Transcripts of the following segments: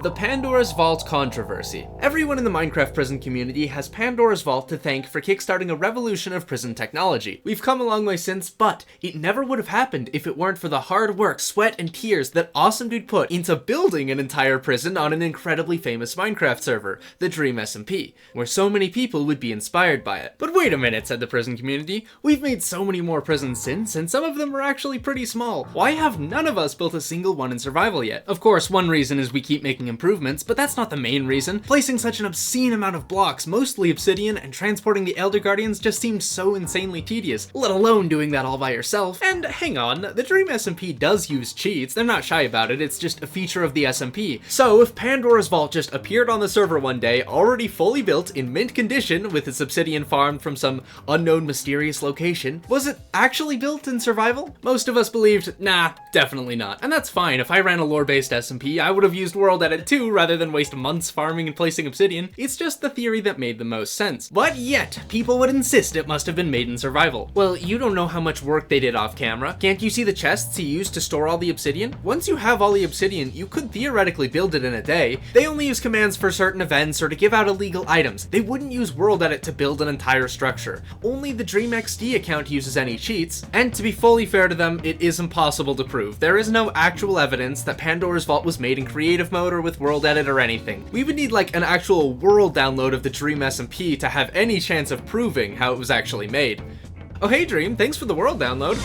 The Pandoras Vault controversy. Everyone in the Minecraft prison community has Pandoras Vault to thank for kickstarting a revolution of prison technology. We've come a long way since, but it never would have happened if it weren't for the hard work, sweat, and tears that Awesome Dude put into building an entire prison on an incredibly famous Minecraft server, the Dream SMP, where so many people would be inspired by it. But wait a minute, said the prison community. We've made so many more prisons since, and some of them are actually pretty small. Why have none of us built a single one in survival yet? Of course, one reason is we keep making improvements, but that's not the main reason. Placing such an obscene amount of blocks, mostly obsidian, and transporting the Elder Guardians just seemed so insanely tedious, let alone doing that all by yourself. And hang on, the Dream SMP does use cheats, they're not shy about it, it's just a feature of the SMP. So if Pandoras Vault just appeared on the server one day, already fully built, in mint condition, with its obsidian farmed from some unknown mysterious location, was it actually built in survival? Most of us believed, nah, definitely not. And that's fine, if I ran a lore-based SMP, I would have used World Edit too, rather than waste months farming and placing obsidian. It's just the theory that made the most sense. But yet, people would insist it must have been made in survival. Well, you don't know how much work they did off camera. Can't you see the chests he used to store all the obsidian? Once you have all the obsidian, you could theoretically build it in a day. They only use commands for certain events or to give out illegal items. They wouldn't use World Edit to build an entire structure. Only the Dream XD account uses any cheats, and to be fully fair to them, it is impossible to prove. There is no actual evidence that Pandoras Vault was made in creative mode or with World Edit or anything. We would need like an actual world download of the Dream SMP to have any chance of proving how it was actually made. Oh hey Dream, thanks for the world download.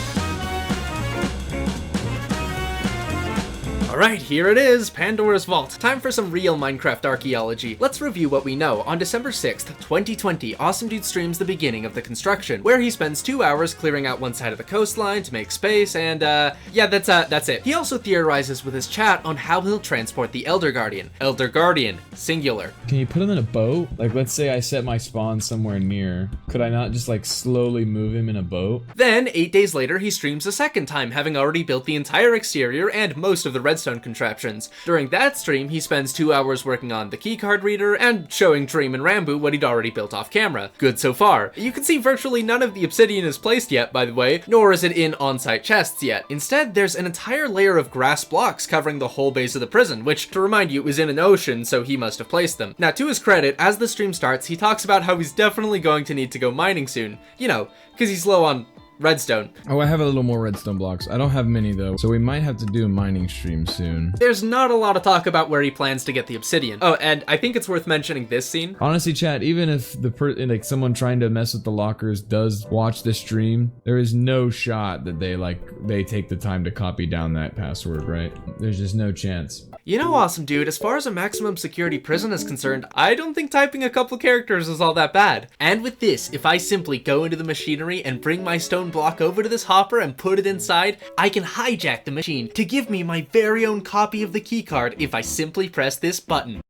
Alright, here it is, Pandoras Vault. Time for some real Minecraft archaeology. Let's review what we know. On December 6th, 2020, Awesome Dude streams the beginning of the construction, where he spends 2 hours clearing out one side of the coastline to make space, and yeah, that's it. He also theorizes with his chat on how he'll transport the Elder Guardian. Elder Guardian, singular. Can you put him in a boat? Like, let's say I set my spawn somewhere near. Could I not just like slowly move him in a boat? Then, 8 days later, he streams a second time, having already built the entire exterior and most of the redstone contraptions. During that stream, he spends 2 hours working on the keycard reader and showing Dream and Rambo what he'd already built off camera. Good so far. You can see virtually none of the obsidian is placed yet, by the way, nor is it in on-site chests yet. Instead, there's an entire layer of grass blocks covering the whole base of the prison, which, to remind you, is in an ocean, so he must have placed them. Now, to his credit, as the stream starts, he talks about how he's definitely going to need to go mining soon. You know, because he's low on redstone. Oh, I have a little more redstone blocks. I don't have many though, so we might have to do a mining stream soon. There's not a lot of talk about where he plans to get the obsidian. Oh, and I think it's worth mentioning this scene. Honestly, chat, even if like someone trying to mess with the lockers does watch this stream, there is no shot that they take the time to copy down that password, right? There's just no chance. You know, Awesome Dude, as far as a maximum security prison is concerned, I don't think typing a couple characters is all that bad. And with this, if I simply go into the machinery and bring my stone block over to this hopper and put it inside, I can hijack the machine to give me my very own copy of the keycard if I simply press this button.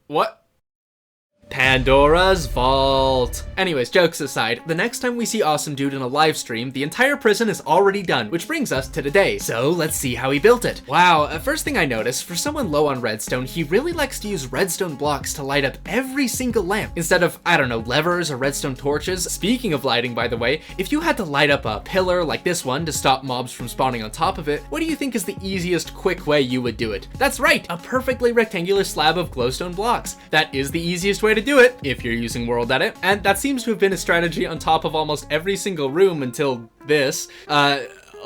What? Pandoras Vault. Anyways, jokes aside, the next time we see Awesome Dude in a live stream, the entire prison is already done, which brings us to today. So let's see how he built it. Wow, first thing I noticed, for someone low on redstone, he really likes to use redstone blocks to light up every single lamp, instead of, I don't know, levers or redstone torches. Speaking of lighting, by the way, if you had to light up a pillar like this one to stop mobs from spawning on top of it, what do you think is the easiest, quick way you would do it? That's right, a perfectly rectangular slab of glowstone blocks. That is the easiest way to do it if you're using World Edit, and that seems to have been a strategy on top of almost every single room until this.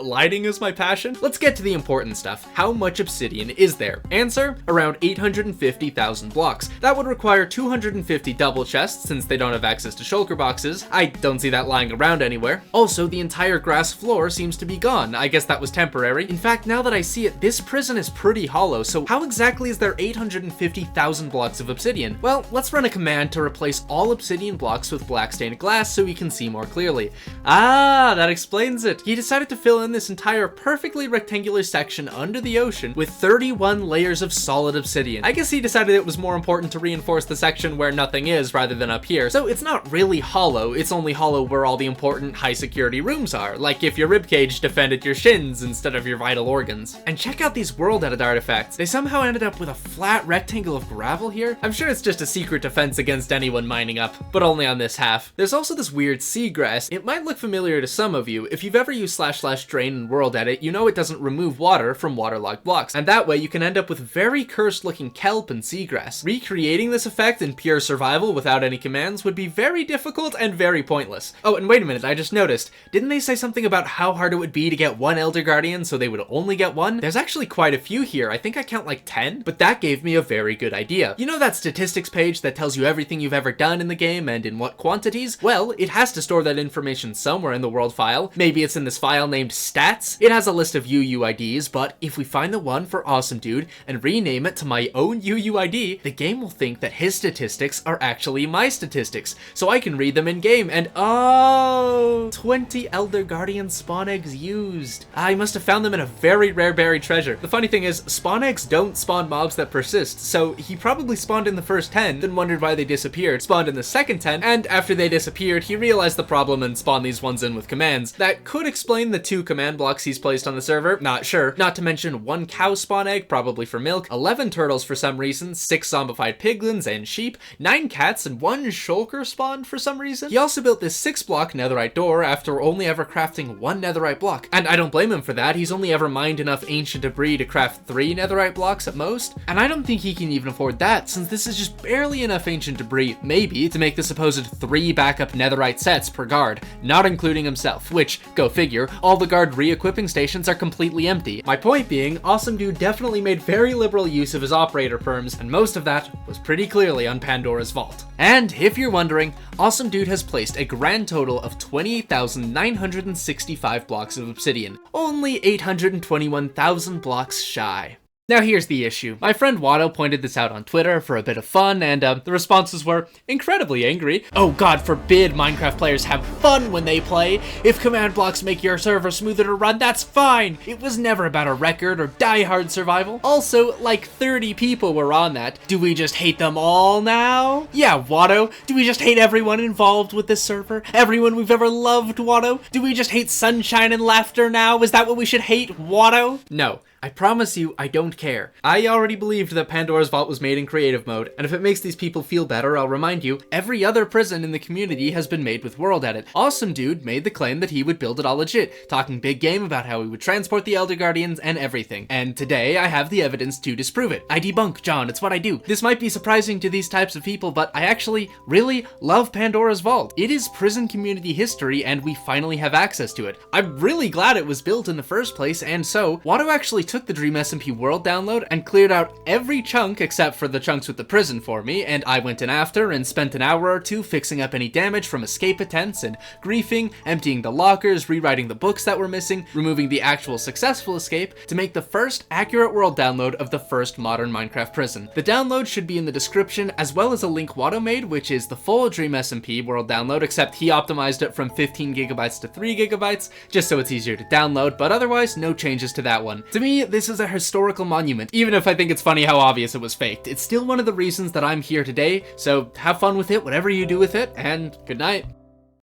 Lighting is my passion. Let's get to the important stuff. How much obsidian is there? Answer, around 850,000 blocks. That would require 250 double chests since they don't have access to shulker boxes. I don't see that lying around anywhere. Also, the entire grass floor seems to be gone. I guess that was temporary. In fact, now that I see it, this prison is pretty hollow, so how exactly is there 850,000 blocks of obsidian? Well, let's run a command to replace all obsidian blocks with black stained glass so we can see more clearly. Ah, that explains it. He decided to fill in this entire perfectly rectangular section under the ocean with 31 layers of solid obsidian. I guess he decided it was more important to reinforce the section where nothing is rather than up here. So it's not really hollow, it's only hollow where all the important high security rooms are, like if your ribcage defended your shins instead of your vital organs. And check out these World Edit artifacts. They somehow ended up with a flat rectangle of gravel here. I'm sure it's just a secret defense against anyone mining up, but only on this half. There's also this weird seagrass. It might look familiar to some of you if you've ever used // drain in World Edit, you know it doesn't remove water from waterlogged blocks, and that way you can end up with very cursed looking kelp and seagrass. Recreating this effect in pure survival without any commands would be very difficult and very pointless. Oh, and wait a minute, I just noticed, didn't they say something about how hard it would be to get one Elder Guardian so they would only get one? There's actually quite a few here, I think I count like 10, but that gave me a very good idea. You know that statistics page that tells you everything you've ever done in the game and in what quantities? Well, it has to store that information somewhere in the world file. Maybe it's in this file named stats. It has a list of UUIDs, but if we find the one for Awesome Dude and rename it to my own UUID, the game will think that his statistics are actually my statistics, so I can read them in game and oh, 20 Elder Guardian spawn eggs used. I must have found them in a very rare buried treasure. The funny thing is, spawn eggs don't spawn mobs that persist, so he probably spawned in the first 10, then wondered why they disappeared, spawned in the second 10, and after they disappeared, he realized the problem and spawned these ones in with commands. That could explain the 2 command blocks he's placed on the server, not sure. Not to mention 1 cow spawn egg, probably for milk, 11 turtles for some reason, 6 zombified piglins and sheep, 9 cats, and 1 shulker spawned for some reason. He also built this 6-block netherite door after only ever crafting 1 netherite block, and I don't blame him for that. He's only ever mined enough ancient debris to craft 3 netherite blocks at most, and I don't think he can even afford that, since this is just barely enough ancient debris, maybe, to make the supposed 3 backup netherite sets per guard, not including himself, which, go figure, all the guard re-equipping stations are completely empty. My point being, Awesome Dude definitely made very liberal use of his operator perms, and most of that was pretty clearly on Pandora's Vault. And if you're wondering, Awesome Dude has placed a grand total of 28,965 blocks of obsidian, only 821,000 blocks shy. Now here's the issue. My friend Watto pointed this out on Twitter for a bit of fun, and the responses were incredibly angry. Oh god forbid Minecraft players have fun when they play. If command blocks make your server smoother to run, that's fine. It was never about a record or die-hard survival. Also, like 30 people were on that. Do we just hate them all now? Yeah, Watto. Do we just hate everyone involved with this server? Everyone we've ever loved, Watto? Do we just hate sunshine and laughter now? Is that what we should hate, Watto? No. I promise you, I don't care. I already believed that Pandora's Vault was made in creative mode, and if it makes these people feel better, I'll remind you, every other prison in the community has been made with World Edit. Awesome Dude made the claim that he would build it all legit, talking big game about how he would transport the Elder Guardians and everything. And today, I have the evidence to disprove it. I debunk, John, it's what I do. This might be surprising to these types of people, but I actually really love Pandora's Vault. It is prison community history, and we finally have access to it. I'm really glad it was built in the first place, and so, Watto actually took the Dream SMP World download and cleared out every chunk except for the chunks with the prison for me, and I went in after and spent an hour or 2 fixing up any damage from escape attempts and griefing, emptying the lockers, rewriting the books that were missing, removing the actual successful escape to make the first accurate world download of the first modern Minecraft prison. The download should be in the description, as well as a link Watto made, which is the full Dream SMP world download, except he optimized it from 15 gigabytes to 3 gigabytes, just so it's easier to download, but otherwise no changes to that one. To me, this is a historical monument. Even if I think it's funny how obvious it was faked, it's still one of the reasons that I'm here today, so have fun with it, whatever you do with it, and good night.